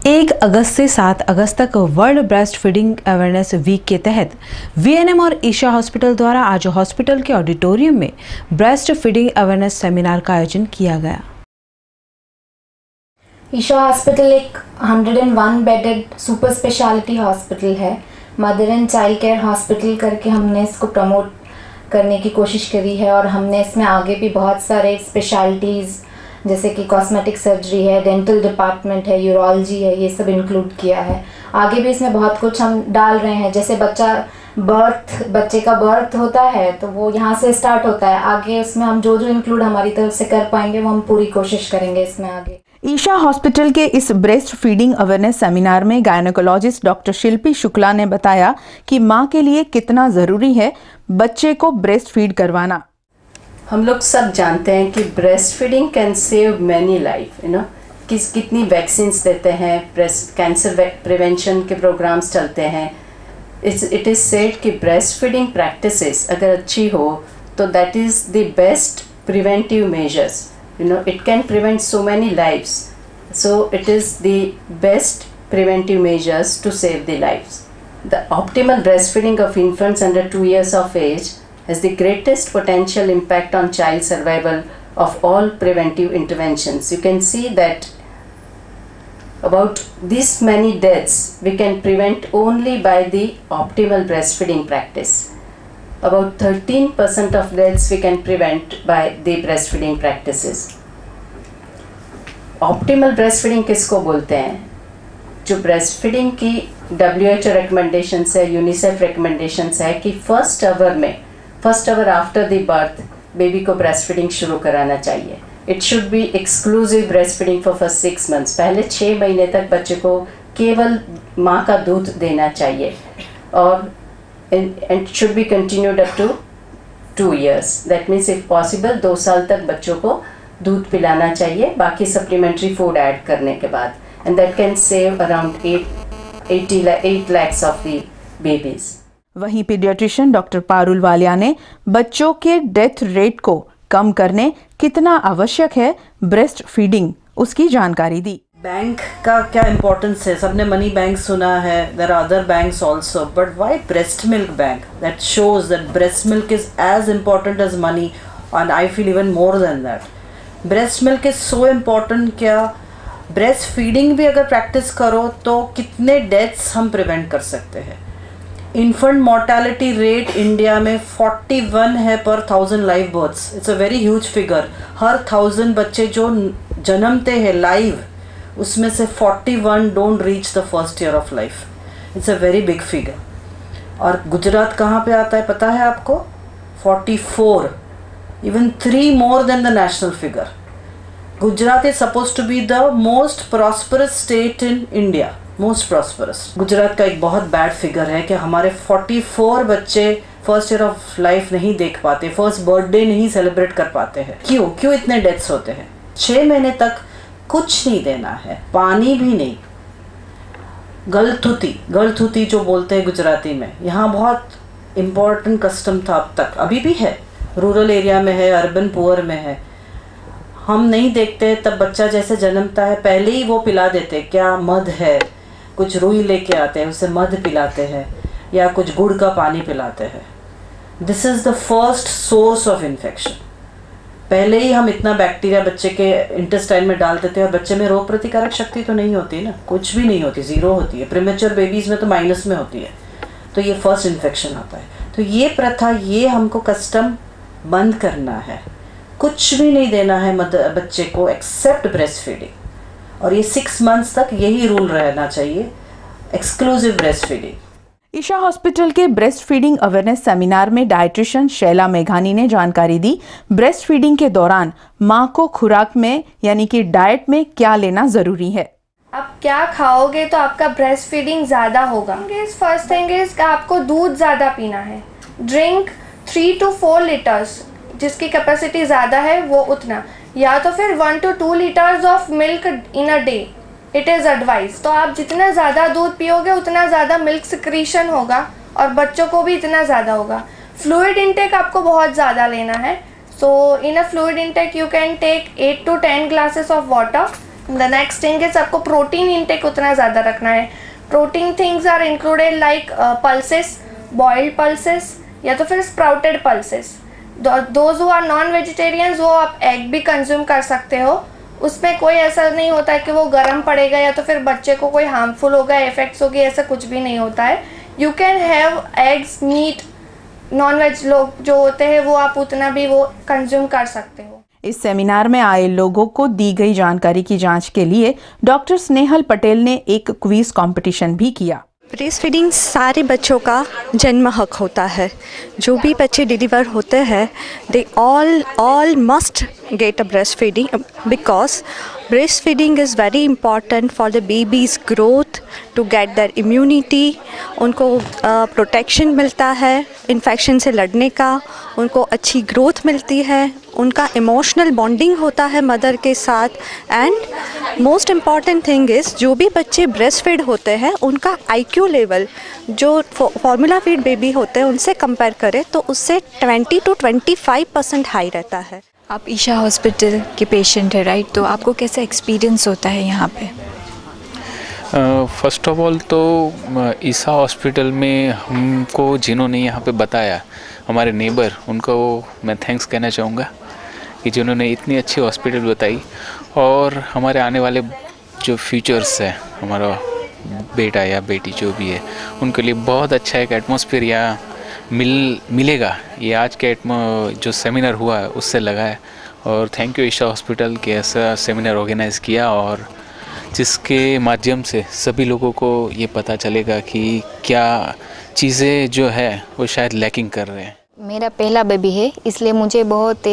1 अगस्त से 7 अगस्त तक world breast feeding awareness week के तहत वीएनएम और ईशा हॉस्पिटल द्वारा आज हॉस्पिटल के ऑडिटोरियम में ब्रेस्ट फीडिंग अवेयरनेस सेमिनार का आयोजन किया गया। ईशा हॉस्पिटल एक 101 बेडेड सुपर स्पेशलिटी हॉस्पिटल है। Mother and child care hospital करके हमने इसको प्रमोट करने की कोशिश करी है और हमने इसमें आगे भी बहुत सारे स्पेशलिटीज़ जैसे कि कॉस्मेटिक सर्जरी है, डेंटल डिपार्टमेंट है, यूरोलॉजी है, ये सब इंक्लूड किया है। आगे भी इसमें बहुत कुछ हम डाल रहे हैं। जैसे बच्चे का बर्थ होता है तो वो यहाँ से स्टार्ट होता है। आगे उसमें हम जो इंक्लूड हमारी तरफ से कर पाएंगे वो हम पूरी कोशिश करेंगे इसमें आगे। ईशा हॉस्पिटल के इस ब्रेस्ट फीडिंग अवेयरनेस सेमिनार में गायनेकोलॉजिस्ट डॉक्टर शिल्पी शुक्ला ने बताया कि माँ के लिए कितना ज़रूरी है बच्चे को ब्रेस्ट फीड करवाना। हम लोग सब जानते हैं कि breast feeding can save many life, कितनी वैक्सीन्स देते हैं, ब्रेस्ट कैंसर प्रिवेंशन के प्रोग्राम्स चलते हैं। इट इज़ सेड कि ब्रेस्ट फीडिंग प्रैक्टिसेस अगर अच्छी हो तो that is the best preventive measures. It can prevent so many lives. So it is the best preventive measures to save the lives. The optimal breastfeeding of infants under 2 years of age has the greatest potential impact on child survival of all preventive interventions. You can see that about this many deaths we can prevent only by the optimal breastfeeding practice. About 13% of deaths we can prevent by the breastfeeding practices. Optimal breastfeeding किसको बोलते हैं? जो breastfeeding की WHO recommendations है, UNICEF recommendations है कि first hour after the birth baby को breastfeeding शुरू कराना चाहिए. It should be exclusive breastfeeding for first 6 months. पहले 6 महीने तक बच्चे को केवल माँ का दूध देना चाहिए और and should be continued up to 2 years. That means if possible 2 साल तक बच्चों को दूध पिलाना चाहिए बाकी सप्लीमेंट्री फूड ऐड करने के बाद, and that can save around 8 lakhs of the babies. वहीं पीडियाट्रिशियन डॉक्टर पारुल वालिया ने बच्चों के डेथ रेट को कम करने कितना आवश्यक है ब्रेस्ट फीडिंग उसकी जानकारी दी। बैंक का क्या इम्पोर्टेंस है? सबने मनी बैंक सुना है, there are other banks also, but why breast milk bank? That shows that breast milk is as important as money and I feel even more than that. Breast milk is so important. क्या breast feeding भी अगर practice करो तो कितने deaths हम prevent कर सकते हैं। इन्फेंट मोर्टेलिटी रेट इंडिया में 41 है पर 1000 live births. It's a very huge figure. हर 1000 बच्चे जो जन्मते हैं लाइव उसमें से 41 don't reach the first year of life. It's a very big figure. और गुजरात कहाँ पे आता है पता है आपको? 44, even 3 more than the national figure. Gujarat is suppose to be the most prosperous state in India, most prosperous. Gujarat का एक बहुत बैड फिगर है कि हमारे 44 बच्चे फर्स्ट ईयर ऑफ लाइफ नहीं देख पाते, फर्स्ट बर्थडे नहीं सेलिब्रेट कर पाते हैं। क्यों इतने डेथ्स होते हैं? 6 महीने तक कुछ नहीं देना है, पानी भी नहीं। गलथुती जो बोलते हैं गुजराती में, यहाँ बहुत इम्पोर्टेंट कस्टम था अब तक, अभी भी है, रूरल एरिया में है, अर्बन पुअर में है। हम नहीं देखते, तब बच्चा जैसे जन्मता है पहले ही वो पिला देते, क्या मध है, कुछ रुई लेके आते हैं उसे मध पिलाते हैं या कुछ गुड़ का पानी पिलाते हैं। This is the first source of infection. पहले ही हम इतना बैक्टीरिया बच्चे के इंटेस्टाइन में डाल देते हैं और बच्चे में रोग प्रतिकारक शक्ति तो नहीं होती ना, कुछ भी नहीं होती, 0 होती है। प्रीमेच्योर बेबीज़ में तो माइनस में होती है। तो ये फर्स्ट इन्फेक्शन आता है। तो ये प्रथा, ये हमको कस्टम बंद करना है। कुछ भी नहीं देना है बच्चे को एक्सेप्ट ब्रेस्ट फीडिंग, और ये 6 मंथ्स तक यही रूल रहना चाहिए, exclusive breast feeding. Isha hospital के ब्रेस्ट फीडिंग अवेयरनेस सेमिनार में डाइटिशियन शैला मेघानी ने जानकारी दी ब्रेस्ट फीडिंग के दौरान मां को खुराक में यानी कि डाइट में क्या लेना जरूरी है। आप क्या खाओगे तो आपका ब्रेस्ट फीडिंग ज़्यादा होगा। फर्स्ट थिंग इज आपको दूध ज़्यादा पीना है। ड्रिंक 3 to 4 लीटर्स, जिसकी कैपेसिटी ज़्यादा है वो उतना, या तो फिर 1 to 2 litres of milk in a day, it is advice. तो आप जितना ज़्यादा दूध पियोगे उतना ज़्यादा मिल्क सिक्रीशन होगा और बच्चों को भी इतना ज़्यादा होगा। फ्लूइड इंटेक आपको बहुत ज़्यादा लेना है। So in a fluid intake you can take 8 to 10 glasses of water the next thing is आपको प्रोटीन इनटेक उतना ज़्यादा रखना है। Protein things are included like pulses, boiled pulses या तो फिर sprouted pulses. Those who are non vegetarians वो आप एग भी कंज्यूम कर सकते हो, उसमें कोई ऐसा नहीं होता है कि वो गर्म पड़ेगा या तो फिर बच्चे को कोई हार्मफुल होगा, इफेक्ट्स होगी, ऐसा कुछ भी नहीं होता है। You can have eggs, meat, non veg लोग जो होते हैं वो आप उतना भी वो कंज्यूम कर सकते हो। इस सेमिनार में आए लोगों को दी गई जानकारी की जांच के लिए डॉक्टर स्नेहल पटेल ने एक क्विज कंपटीशन भी किया। ब्रेस्ट फीडिंग सारे बच्चों का जन्म हक होता है। जो भी बच्चे डिलीवर होते हैं they all must get a breast feeding because breast feeding is very important for the baby's growth, to get their immunity. उनको प्रोटेक्शन मिलता है इन्फेक्शन से लड़ने का, उनको अच्छी ग्रोथ मिलती है, उनका इमोशनल बॉन्डिंग होता है मदर के साथ। And most important thing is जो भी बच्चे ब्रेस्ट फीड होते हैं उनका IQ लेवल जो फॉर्मूला फीड बेबी होते हैं उनसे कंपेयर करें तो उससे 20 to 25% हाई रहता है। आप ईशा हॉस्पिटल के पेशेंट है राइट, तो आपको कैसा एक्सपीरियंस होता है यहाँ पे? फर्स्ट ऑफ ऑल तो ईशा हॉस्पिटल में हमको जिन्होंने यहाँ पे बताया, हमारे नेबर, उनको मैं थैंक्स कहना चाहूँगा कि जिन्होंने इतनी अच्छी हॉस्पिटल बताई। और हमारे आने वाले जो फ्यूचर्स है, हमारा बेटा या बेटी जो भी है, उनके लिए बहुत अच्छा एक एटमॉस्फेयर यहाँ मिलेगा। ये आज के जो सेमिनार हुआ है उससे लगा है। और थैंक यू ईशा हॉस्पिटल के ऐसा सेमिनार ऑर्गेनाइज़ किया और जिसके माध्यम से सभी लोगों को ये पता चलेगा कि क्या चीज़ें जो है वो शायद लैकिंग कर रहे हैं। मेरा पहला बेबी है इसलिए मुझे बहुत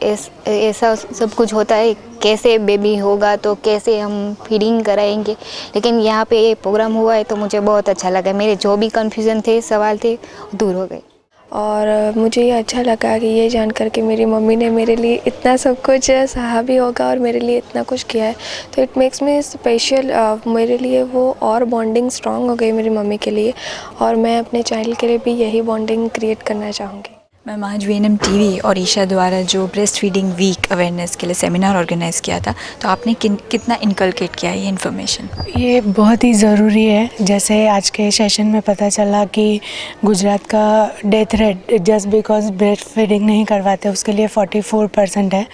ऐसा सब कुछ होता है, कैसे बेबी होगा तो कैसे हम फीडिंग कराएंगे, लेकिन यहाँ पे ये प्रोग्राम हुआ है तो मुझे बहुत अच्छा लगा। मेरे जो भी कन्फ्यूज़न थे, सवाल थे, दूर हो गए। और मुझे ये अच्छा लगा कि ये जान कर के मेरी मम्मी ने मेरे लिए इतना सब कुछ सहा भी होगा और मेरे लिए इतना कुछ किया है, तो इट मेक्स मी स्पेशल। मेरे लिए वो और बॉन्डिंग स्ट्रॉन्ग हो गई मेरी मम्मी के लिए, और मैं अपने चाइल्ड के लिए भी यही बॉन्डिंग क्रिएट करना चाहूँगी। मैम, आज VNM TV और ईशा द्वारा जो ब्रेस्ट फीडिंग वीक अवेयरनेस के लिए सेमिनार ऑर्गेनाइज़ किया था, तो आपने कितना इनकलकेट किया ये इन्फॉर्मेशन? ये बहुत ही ज़रूरी है। जैसे आज के सेशन में पता चला कि गुजरात का death rate just because breast feeding नहीं करवाते उसके लिए 44% है।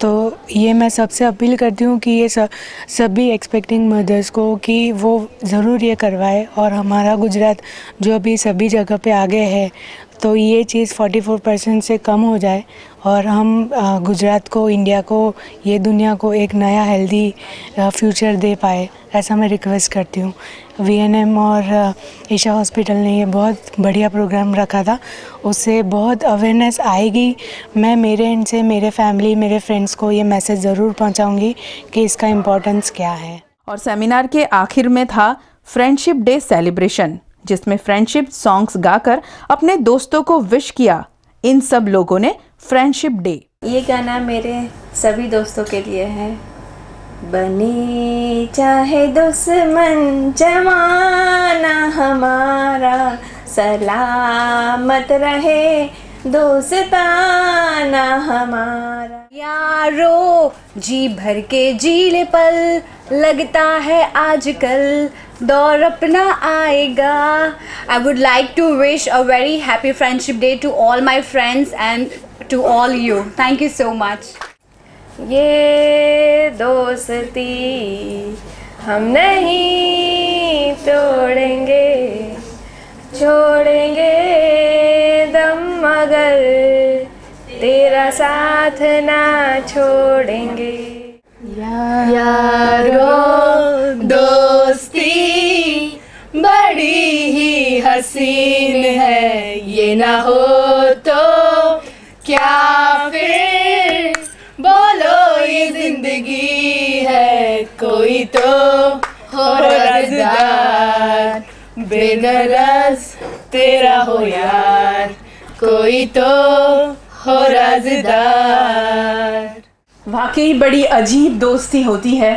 तो ये मैं सबसे अपील करती हूँ कि ये सभी एक्सपेक्टिंग मदर्स को कि वो ज़रूर ये करवाए, और हमारा गुजरात जो अभी सभी जगह पे आगे है तो ये चीज़ 44% से कम हो जाए और हम गुजरात को, इंडिया को, ये दुनिया को एक नया हेल्दी फ्यूचर दे पाए, ऐसा मैं रिक्वेस्ट करती हूँ। VNM और ईशा हॉस्पिटल ने ये बहुत बढ़िया प्रोग्राम रखा था, उससे बहुत अवेयरनेस आएगी। मैं मेरे एंड से मेरे फैमिली, मेरे फ्रेंड्स को ये मैसेज ज़रूर पहुँचाऊँगी कि इसका इम्पोर्टेंस क्या है। और सेमिनार के आखिर में था फ्रेंडशिप डे सेलिब्रेशन, जिसमें फ्रेंडशिप सॉन्ग्स गाकर अपने दोस्तों को विश किया इन सब लोगों ने फ्रेंडशिप डे। ये गाना मेरे सभी दोस्तों के लिए है। बने चाहे दुश्मन जमाना हमारा, सलामत रहे दोस्ताना हमारा। यारो जी भर के जीले पल, लगता है आजकल दौर अपना आएगा। I would like to wish a very happy friendship day to all my friends and to all you. Thank you so much. ये दोस्ती हम नहीं तोड़ेंगे, छोड़ेंगे दम मगर तेरा साथ ना छोड़ेंगे। यारो दोस्ती बड़ी ही हसीन है, ये ना हो तो क्या फिर बोलो ये जिंदगी है। कोई तो हो राज़दार, बेगरज तेरा हो यार, कोई तो हो राज़दार। वाकई बड़ी अजीब दोस्ती होती है।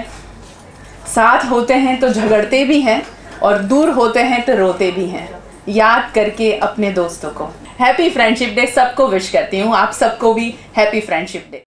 साथ होते हैं तो झगड़ते भी हैं और दूर होते हैं तो रोते भी हैं। याद करके अपने दोस्तों को हैप्पी फ्रेंडशिप डे सबको विश करती हूँ। आप सबको भी हैप्पी फ्रेंडशिप डे।